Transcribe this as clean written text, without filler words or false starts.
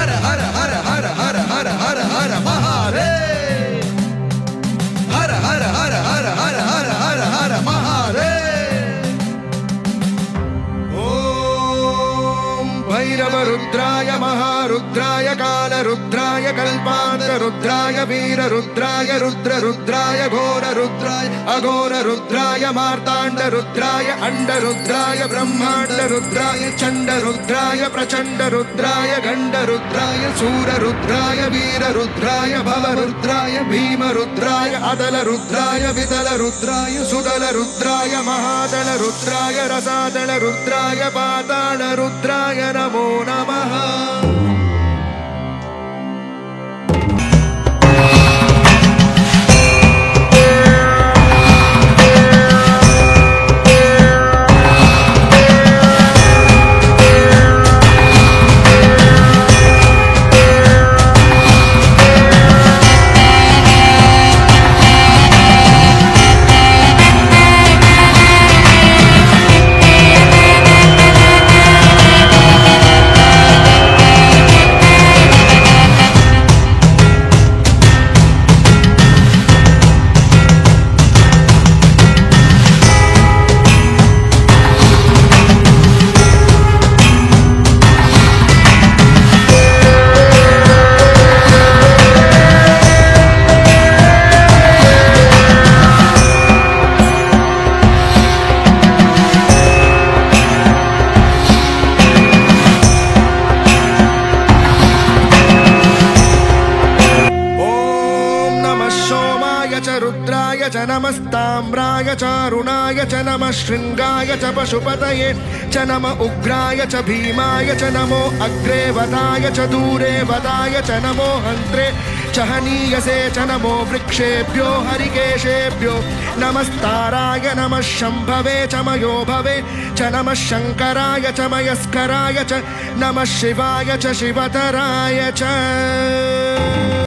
हर हर हर हर हर हर हर हर महादेव हर हर हर हर हर हर हर हर महादेव ओम भैरव रुद्राय महारुद्राय काल रुद्राय कल्पांत रुद्राय वीर रुद्राय रुद्र रुद्राय घोर रुद्राय अघोर रुद्राय मार्तांड रुद्राय अंड रुद्राय ब्रह्मांड रुद्राय चंड रुद्राय प्रचंड रुद्राय गंड रुद्राय सूर रुद्राय वीर रुद्राय भव रुद्राय भीम रुद्राय अदल रुद्राय विदल रुद्राय सुदल रुद्राय महादल रुद्राय रसादल रुद्राय पाताल रुद्राय नमो नमः च नमस्ताम्राय चारुणाय च नमः शृंगाय च पशुपतये च नम उग्राय च भीमाय च नमो अग्रे वदाय च दूरे वदाय च नमो हन्त्रे च हनीयसे च नमो वृक्षेभ्यो हरिकेशेभ्यो नमस्ताराय नमः शम्भवे च मयो भवे च नमः शङ्कराय च मयस्कराय च नमः शिवाय च शिवतराय च